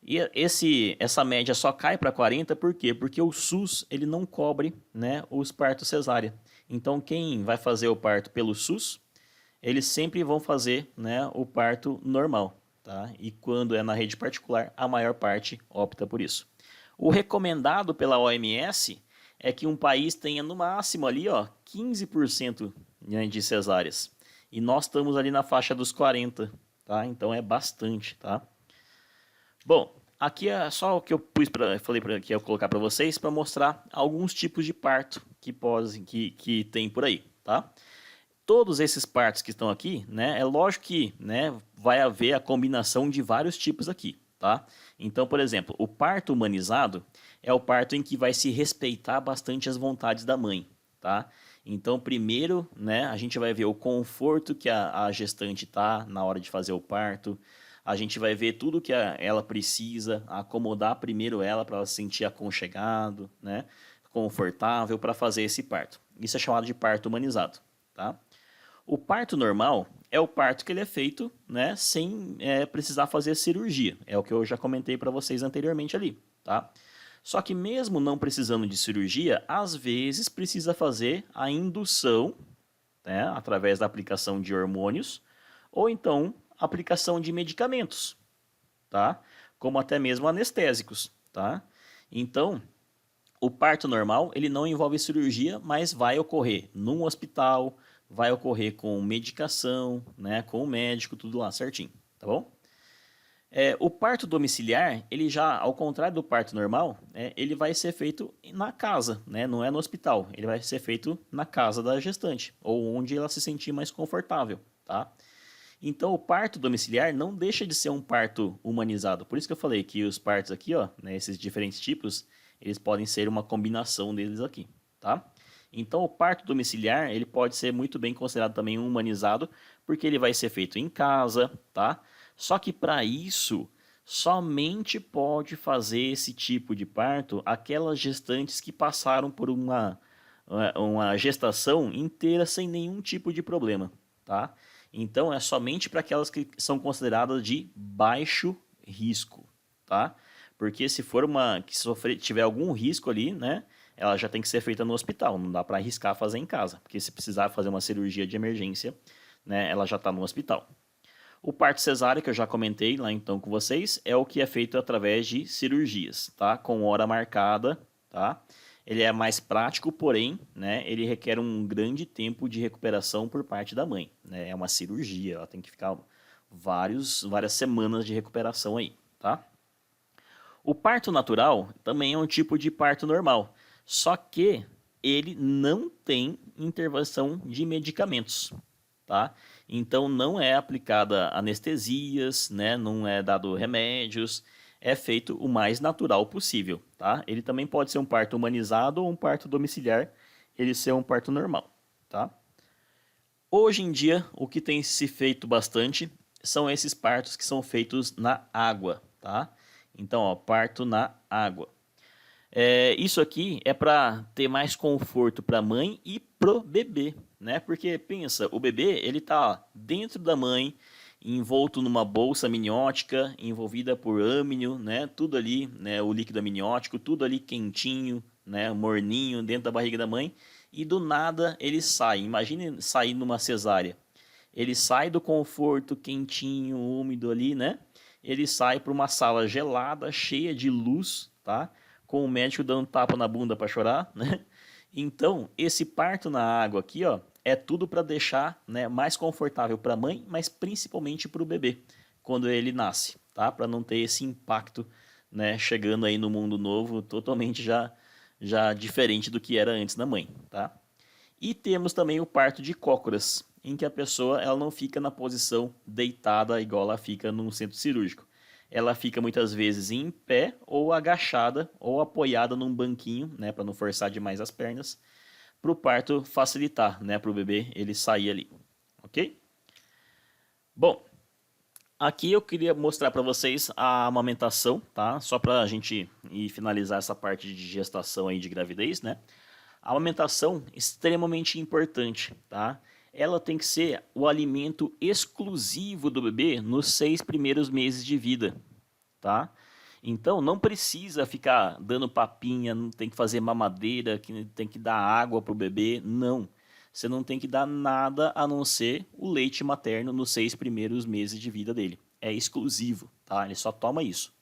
E essa média só cai para 40 por quê? Porque o SUS ele não cobre, né, os partos cesárea. Então, quem vai fazer o parto pelo SUS, eles sempre vão fazer, né, o parto normal, tá? E quando é na rede particular, a maior parte opta por isso. O recomendado pela OMS é que um país tenha no máximo ali, ó, 15%, né, de cesáreas. E nós estamos ali na faixa dos 40, tá? Então é bastante, tá? Bom, aqui é só o que eu falei que eu colocar para vocês para mostrar alguns tipos de parto que tem por aí, tá? Todos esses partos que estão aqui, né, é lógico que, né, vai haver a combinação de vários tipos aqui, tá? Então, por exemplo, o parto humanizado é o parto em que vai se respeitar bastante as vontades da mãe, tá? Então, primeiro, né, a gente vai ver o conforto que a gestante tá na hora de fazer o parto. A gente vai ver tudo que ela precisa, acomodar primeiro ela para ela se sentir aconchegado, né, confortável para fazer esse parto. Isso é chamado de parto humanizado, tá? O parto normal é o parto que ele é feito, né, sem precisar fazer cirurgia. É o que eu já comentei para vocês anteriormente ali, tá? Só que mesmo não precisando de cirurgia, às vezes precisa fazer a indução, né, através da aplicação de hormônios, ou então aplicação de medicamentos, tá? Como até mesmo anestésicos, tá? Então, o parto normal, ele não envolve cirurgia, mas vai ocorrer num hospital, vai ocorrer com medicação, né, com o médico, tudo lá certinho, tá bom? O parto domiciliar, ele já, ao contrário do parto normal, ele vai ser feito na casa, né, não é no hospital. Ele vai ser feito na casa da gestante, ou onde ela se sentir mais confortável, tá? Então, o parto domiciliar não deixa de ser um parto humanizado. Por isso que eu falei que os partos aqui, ó, né, esses diferentes tipos, eles podem ser uma combinação deles aqui, tá? Então, o parto domiciliar, ele pode ser muito bem considerado também um humanizado, porque ele vai ser feito em casa, tá? Só que para isso, somente pode fazer esse tipo de parto aquelas gestantes que passaram por uma gestação inteira sem nenhum tipo de problema, tá? Então, é somente para aquelas que são consideradas de baixo risco, tá? Porque se for uma que tiver algum risco ali, né, ela já tem que ser feita no hospital, não dá para arriscar fazer em casa, porque se precisar fazer uma cirurgia de emergência, né, ela já está no hospital. O parto cesáreo, que eu já comentei lá então com vocês, é o que é feito através de cirurgias, tá? Com hora marcada, tá? Ele é mais prático, porém, né, ele requer um grande tempo de recuperação por parte da mãe, né? É uma cirurgia, ela tem que ficar várias semanas de recuperação aí, tá? O parto natural também é um tipo de parto normal, só que ele não tem intervenção de medicamentos, tá? Então não é aplicada anestesias, né? Não é dado remédios, é feito o mais natural possível, tá? Ele também pode ser um parto humanizado ou um parto domiciliar, ele ser um parto normal, tá? Hoje em dia, o que tem se feito bastante são esses partos que são feitos na água, tá? Então, ó, parto na água. Isso aqui é para ter mais conforto para a mãe e pro bebê, né? Porque pensa, o bebê ele tá dentro da mãe, envolto numa bolsa amniótica, envolvida por âmnio, né? Tudo ali, né? O líquido amniótico, tudo ali quentinho, né? Morninho dentro da barriga da mãe e do nada ele sai. Imagine sair numa cesárea. Ele sai do conforto quentinho, úmido ali, né? Ele sai para uma sala gelada, cheia de luz, tá? Com o médico dando tapa na bunda para chorar, né? Então, esse parto na água aqui, ó, é tudo para deixar, né, mais confortável para a mãe, mas principalmente para o bebê, quando ele nasce, tá? Para não ter esse impacto, né, chegando aí no mundo novo, totalmente já diferente do que era antes da mãe, tá? E temos também o parto de cócoras, em que a pessoa ela não fica na posição deitada igual ela fica num centro cirúrgico. Ela fica muitas vezes em pé ou agachada ou apoiada num banquinho, né, para não forçar demais as pernas, para o parto facilitar, né, para o bebê ele sair ali, ok? Bom, aqui eu queria mostrar para vocês a amamentação, tá? Só para a gente ir finalizar essa parte de gestação aí de gravidez, né? A amamentação é extremamente importante, tá? Ela tem que ser o alimento exclusivo do bebê nos 6 primeiros meses de vida, tá? Então não precisa ficar dando papinha, não tem que fazer mamadeira, que tem que dar água para o bebê, não. Você não tem que dar nada a não ser o leite materno nos 6 primeiros meses de vida dele. É exclusivo, tá? Ele só toma isso.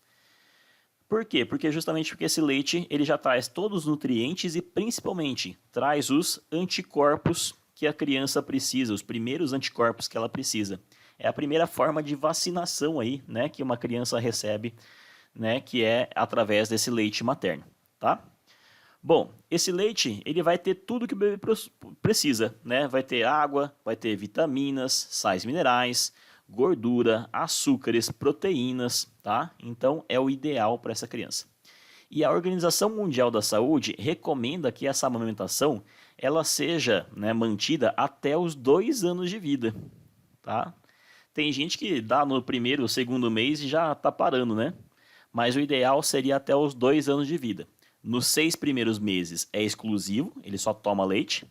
Por quê? Porque esse leite ele já traz todos os nutrientes e principalmente traz os anticorpos que a criança precisa, os primeiros anticorpos que ela precisa. É a primeira forma de vacinação aí, né, que uma criança recebe, né, que é através desse leite materno, tá? Bom, esse leite ele vai ter tudo que o bebê precisa, né? Vai ter água, vai ter vitaminas, sais minerais, gordura, açúcares, proteínas, tá? Então é o ideal para essa criança. E a Organização Mundial da Saúde recomenda que essa amamentação ela seja, né, mantida até os 2 anos de vida, tá? Tem gente que dá no primeiro ou segundo mês e já está parando, né? Mas o ideal seria até os 2 anos de vida. Nos 6 primeiros meses é exclusivo, ele só toma leite.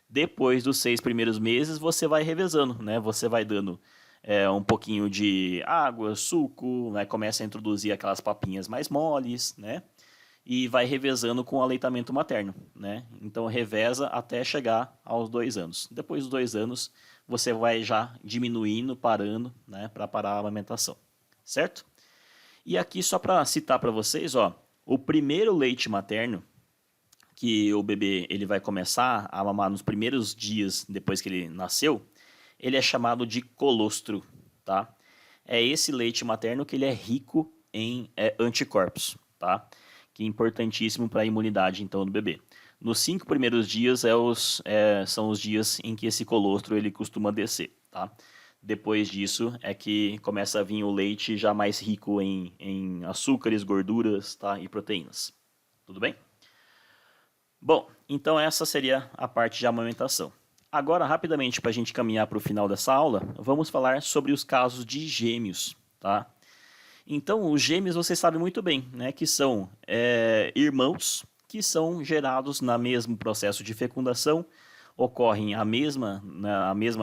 Depois dos 6 primeiros meses você vai revezando, né? Você vai dando um pouquinho de água, suco, né? Começa a introduzir aquelas papinhas mais moles, né? E vai revezando com o aleitamento materno, né? Então reveza até chegar aos 2 anos. Depois dos 2 anos você vai já diminuindo, parando, né? Para parar a amamentação, certo? E aqui só para citar para vocês, ó, o primeiro leite materno que o bebê ele vai começar a mamar nos primeiros dias depois que ele nasceu, ele é chamado de colostro, tá? É esse leite materno que ele é rico em anticorpos, tá? Que é importantíssimo para a imunidade então do bebê. Nos 5 primeiros dias são os dias em que esse colostro ele costuma descer, tá? Depois disso é que começa a vir o leite já mais rico em açúcares, gorduras, tá? E proteínas. Tudo bem? Bom, então essa seria a parte de amamentação. Agora, rapidamente, para a gente caminhar para o final dessa aula, vamos falar sobre os casos de gêmeos, tá? Então, os gêmeos você sabe muito bem, né? Que são irmãos que são gerados no mesmo processo de fecundação, ocorrem a mesma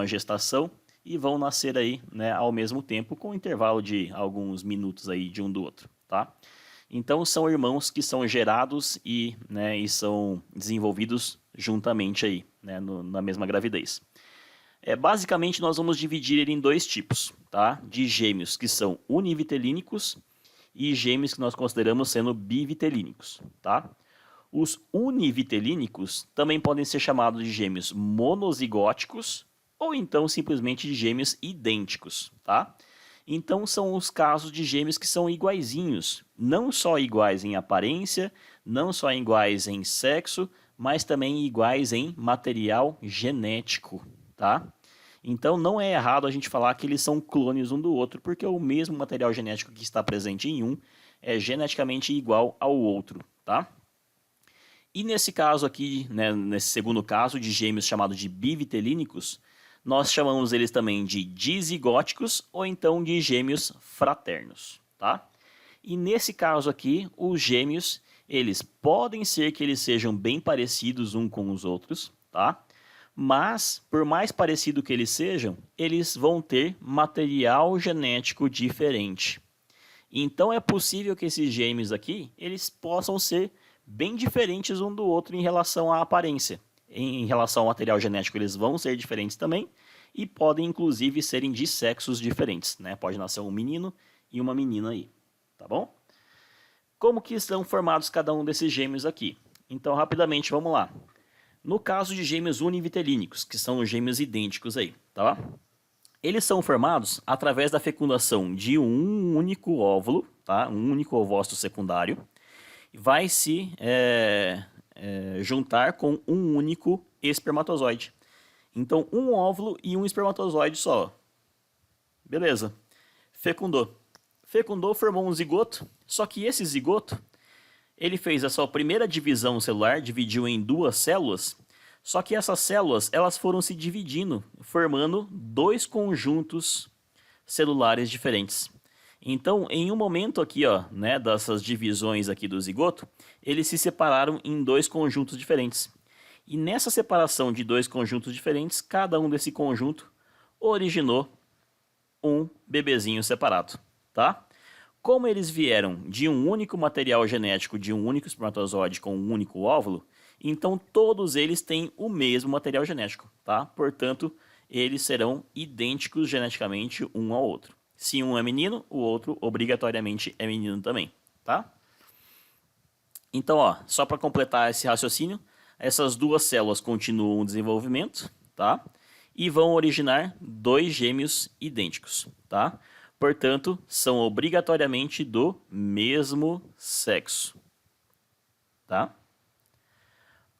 gestação, e vão nascer aí, né, ao mesmo tempo, com um intervalo de alguns minutos aí de um do outro, tá? Então são irmãos que são gerados e são desenvolvidos juntamente aí, né, na mesma gravidez. Basicamente nós vamos dividir ele em 2 tipos, tá? De gêmeos que são univitelínicos e gêmeos que nós consideramos sendo bivitelínicos, tá? Os univitelínicos também podem ser chamados de gêmeos monozigóticos ou então simplesmente de gêmeos idênticos, tá? Então são os casos de gêmeos que são iguaizinhos, não só iguais em aparência, não só iguais em sexo, mas também iguais em material genético, tá? Então não é errado a gente falar que eles são clones um do outro, porque o mesmo material genético que está presente em um é geneticamente igual ao outro, tá? E nesse caso aqui, né, nesse segundo caso de gêmeos chamados de bivitelínicos, nós chamamos eles também de dizigóticos ou então de gêmeos fraternos, tá? E nesse caso aqui, os gêmeos, eles podem ser que eles sejam bem parecidos uns com os outros, tá? Mas, por mais parecido que eles sejam, eles vão ter material genético diferente. Então é possível que esses gêmeos aqui, eles possam ser bem diferentes um do outro em relação à aparência. Em relação ao material genético, eles vão ser diferentes também e podem, inclusive, serem de sexos diferentes, né? Pode nascer um menino e uma menina aí, tá bom? Como que estão formados cada um desses gêmeos aqui? Então, rapidamente, vamos lá. No caso de gêmeos univitelínicos, que são os gêmeos idênticos aí, tá? Eles são formados através da fecundação de um único óvulo, tá? Um único ovócito secundário, vai se juntar com um único espermatozoide. Então, um óvulo e um espermatozoide só. Beleza. Fecundou. Fecundou, formou um zigoto, só que esse zigoto, ele fez a sua primeira divisão celular, dividiu em 2 células, só que essas células, elas foram se dividindo, formando 2 conjuntos celulares diferentes. Então, em um momento aqui, ó, né, dessas divisões aqui do zigoto, eles se separaram em 2 conjuntos diferentes. E nessa separação de 2 conjuntos diferentes, cada um desse conjunto originou um bebezinho separado, tá? Como eles vieram de um único material genético, de um único espermatozoide com um único óvulo, então todos eles têm o mesmo material genético, tá? Portanto, eles serão idênticos geneticamente um ao outro. Se um é menino, o outro obrigatoriamente é menino também, tá? Então, ó, só para completar esse raciocínio, essas duas células continuam o desenvolvimento, tá? E vão originar dois gêmeos idênticos, tá? Portanto, são obrigatoriamente do mesmo sexo, tá?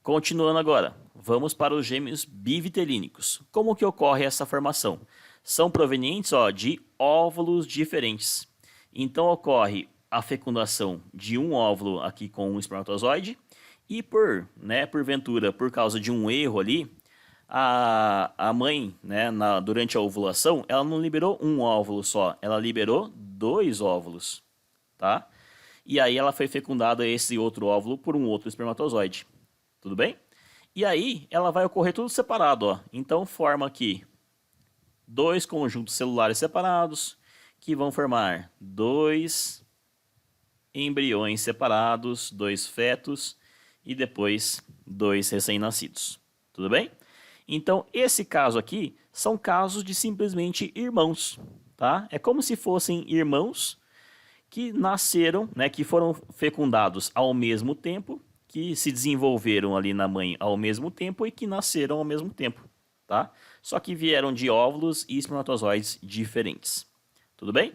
Continuando agora, vamos para os gêmeos bivitelínicos. Como que ocorre essa formação? São provenientes, ó, de óvulos diferentes. Então ocorre a fecundação de um óvulo aqui com um espermatozoide e porventura, por causa de um erro ali, a mãe, né, durante a ovulação, ela não liberou um óvulo só, ela liberou dois óvulos, tá? E aí ela foi fecundada esse outro óvulo por um outro espermatozoide, tudo bem? E aí ela vai ocorrer tudo separado, ó. Então forma aqui dois conjuntos celulares separados, que vão formar dois embriões separados, dois fetos e depois dois recém-nascidos. Tudo bem? Então, esse caso aqui são casos de simplesmente irmãos, tá? É como se fossem irmãos que nasceram, né, que foram fecundados ao mesmo tempo, que se desenvolveram ali na mãe ao mesmo tempo e que nasceram ao mesmo tempo, tá? Só que vieram de óvulos e espermatozoides diferentes. Tudo bem?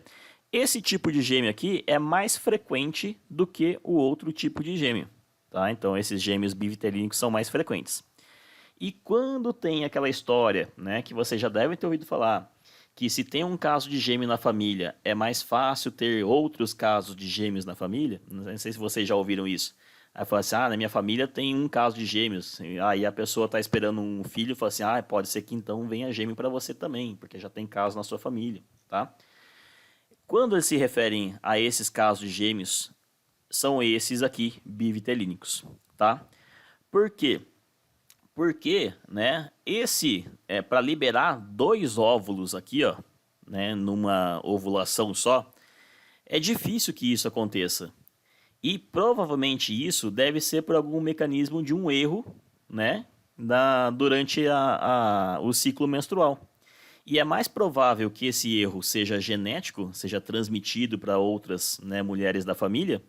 Esse tipo de gêmeo aqui é mais frequente do que o outro tipo de gêmeo, tá? Então, esses gêmeos bivitelínicos são mais frequentes. E quando tem aquela história, né, que você já deve ter ouvido falar, que se tem um caso de gêmeo na família, é mais fácil ter outros casos de gêmeos na família? Não sei se vocês já ouviram isso. Aí fala assim, na minha família tem um caso de gêmeos. Aí a pessoa está esperando um filho e fala assim, pode ser que então venha gêmeo para você também, porque já tem caso na sua família, tá? Quando eles se referem a esses casos de gêmeos, são esses aqui, bivitelínicos, tá? Por quê? Porque, né, para liberar dois óvulos aqui, ó, né, numa ovulação só, é difícil que isso aconteça. E provavelmente isso deve ser por algum mecanismo de um erro, né, durante o ciclo menstrual. E é mais provável que esse erro seja genético, seja transmitido para outras, né, mulheres da família,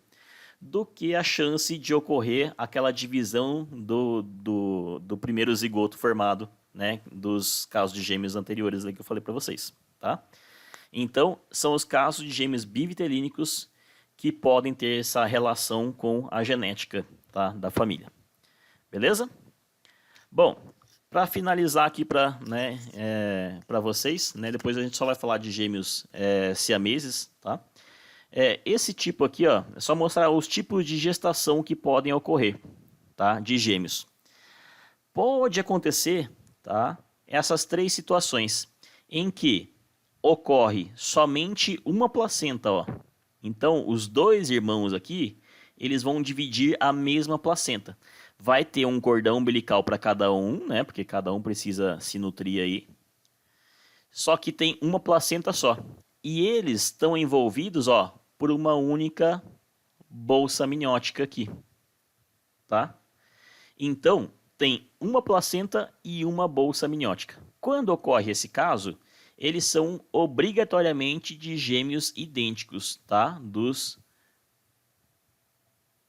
do que a chance de ocorrer aquela divisão do primeiro zigoto formado, né, dos casos de gêmeos anteriores que eu falei para vocês, tá? Então, são os casos de gêmeos bivitelínicos que podem ter essa relação com a genética, tá, da família. Beleza? Bom, para finalizar aqui para vocês, né, depois a gente só vai falar de gêmeos siameses, tá? Esse tipo aqui, ó, é só mostrar os tipos de gestação que podem ocorrer, tá? De gêmeos. Pode acontecer, tá? Essas três situações em que ocorre somente uma placenta, ó. Então, os dois irmãos aqui, eles vão dividir a mesma placenta. Vai ter um cordão umbilical para cada um, né? Porque cada um precisa se nutrir aí. Só que tem uma placenta só. E eles estão envolvidos, ó, por uma única bolsa amniótica aqui, tá? Então, tem uma placenta e uma bolsa amniótica. Quando ocorre esse caso, eles são obrigatoriamente de gêmeos idênticos, tá? Dos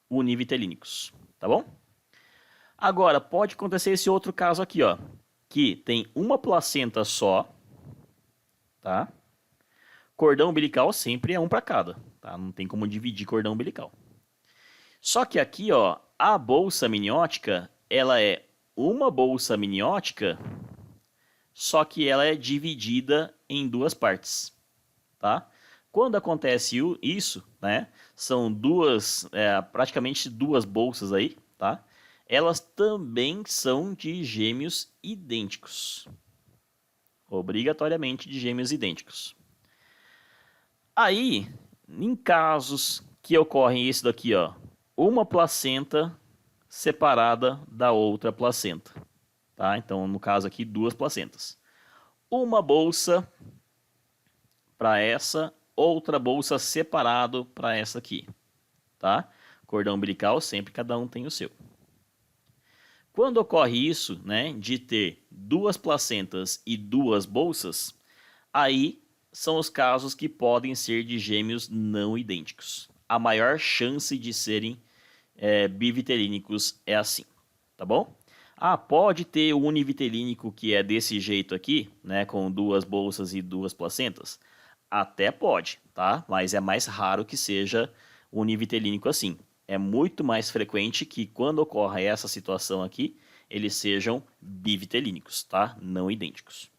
univitelínicos, tá bom? Agora, pode acontecer esse outro caso aqui, ó, que tem uma placenta só, tá? Cordão umbilical sempre é um para cada, tá? Não tem como dividir cordão umbilical. Só que aqui, ó, a bolsa amniótica, ela é uma bolsa amniótica, só que ela é dividida em duas partes, tá? Quando acontece isso, né, são praticamente duas bolsas aí, tá? Elas também são de gêmeos idênticos. Obrigatoriamente de gêmeos idênticos. Aí, em casos que ocorrem isso daqui, ó, uma placenta separada da outra placenta, tá? Então, no caso aqui, duas placentas. Uma bolsa para essa, outra bolsa separado para essa aqui, tá? Cordão umbilical, sempre cada um tem o seu. Quando ocorre isso, né, de ter duas placentas e duas bolsas, aí são os casos que podem ser de gêmeos não idênticos. A maior chance de serem bivitelínicos é assim, tá bom? Ah, pode ter o univitelínico que é desse jeito aqui, né, com 2 bolsas e 2 placentas? Até pode, tá? Mas é mais raro que seja univitelínico assim. É muito mais frequente que quando ocorre essa situação aqui, eles sejam bivitelínicos, tá? Não idênticos.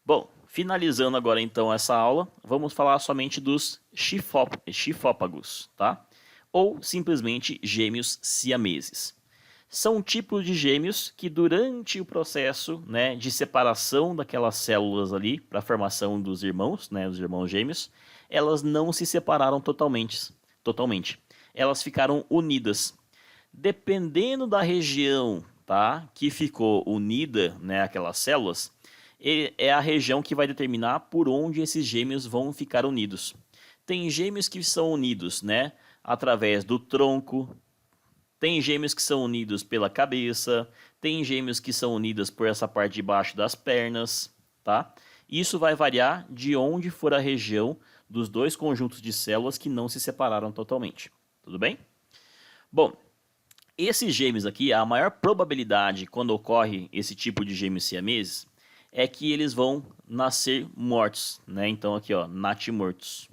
Bom, finalizando agora então essa aula, vamos falar somente dos chifópagos, tá? Ou simplesmente gêmeos siameses. São tipos de gêmeos que durante o processo, né, de separação daquelas células ali para a formação dos irmãos, né, os irmãos gêmeos, elas não se separaram totalmente. Elas ficaram unidas. Dependendo da região, tá, que ficou unida, né, aquelas células, é a região que vai determinar por onde esses gêmeos vão ficar unidos. Tem gêmeos que são unidos, né, através do tronco. Tem gêmeos que são unidos pela cabeça, tem gêmeos que são unidos por essa parte de baixo das pernas, tá? Isso vai variar de onde for a região dos dois conjuntos de células que não se separaram totalmente, tudo bem? Bom, esses gêmeos aqui, a maior probabilidade quando ocorre esse tipo de gêmeos siameses é que eles vão nascer mortos, né? Então aqui, ó, natimortos.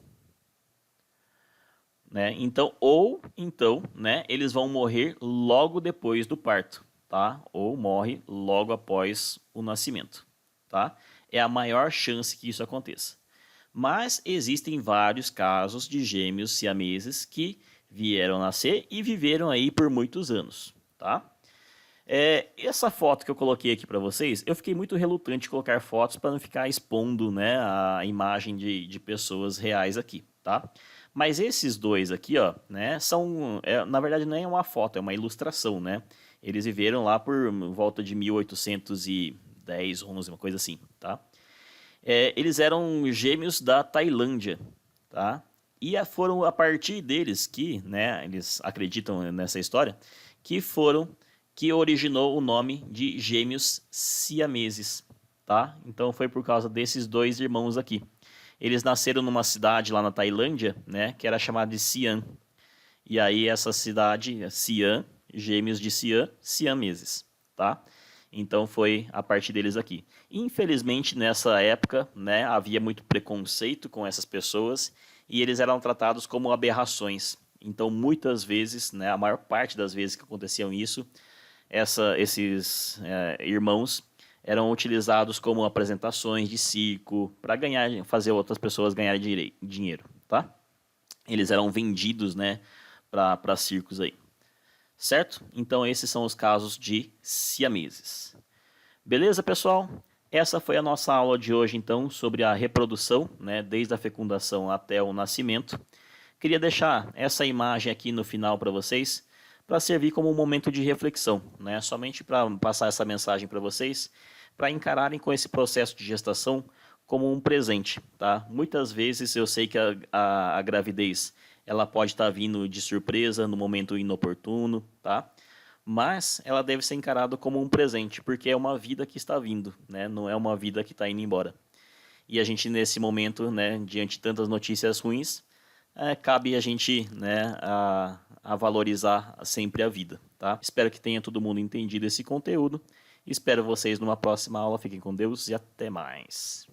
Né? Então, né, eles vão morrer logo depois do parto, tá? Ou morre logo após o nascimento, tá? É a maior chance que isso aconteça. Mas existem vários casos de gêmeos siameses que vieram nascer e viveram aí por muitos anos, tá? Essa foto que eu coloquei aqui para vocês, eu fiquei muito relutante em colocar fotos para não ficar expondo, né, a imagem de pessoas reais aqui, tá? Mas esses dois aqui, ó, né, na verdade não é uma foto, é uma ilustração, né? Eles viveram lá por volta de 1810, 11, uma coisa assim, tá? Eles eram gêmeos da Tailândia, tá? E foram a partir deles que, né, eles acreditam nessa história, que originou o nome de gêmeos siameses, tá? Então foi por causa desses dois irmãos aqui. Eles nasceram numa cidade lá na Tailândia, né, que era chamada de Siam. E aí essa cidade, Siam, gêmeos de Siam, siameses, tá? Então foi a partir deles aqui. Infelizmente nessa época, né, havia muito preconceito com essas pessoas e eles eram tratados como aberrações. Então muitas vezes, né, a maior parte das vezes que aconteciam isso, esses irmãos eram utilizados como apresentações de circo para fazer outras pessoas ganharem dinheiro, tá? Eles eram vendidos, né, para circos aí, certo? Então esses são os casos de siameses. Beleza, pessoal? Essa foi a nossa aula de hoje, então, sobre a reprodução, né, desde a fecundação até o nascimento. Queria deixar essa imagem aqui no final para vocês, para servir como um momento de reflexão, né? Somente para passar essa mensagem para vocês, para encararem com esse processo de gestação como um presente, tá? Muitas vezes eu sei que a gravidez ela pode estar vindo de surpresa no momento inoportuno, tá? Mas ela deve ser encarada como um presente, porque é uma vida que está vindo, né? Não é uma vida que está indo embora. E a gente nesse momento, né, diante de tantas notícias ruins, cabe a gente, né, a valorizar sempre a vida, tá? Espero que tenha todo mundo entendido esse conteúdo. Espero vocês numa próxima aula. Fiquem com Deus e até mais.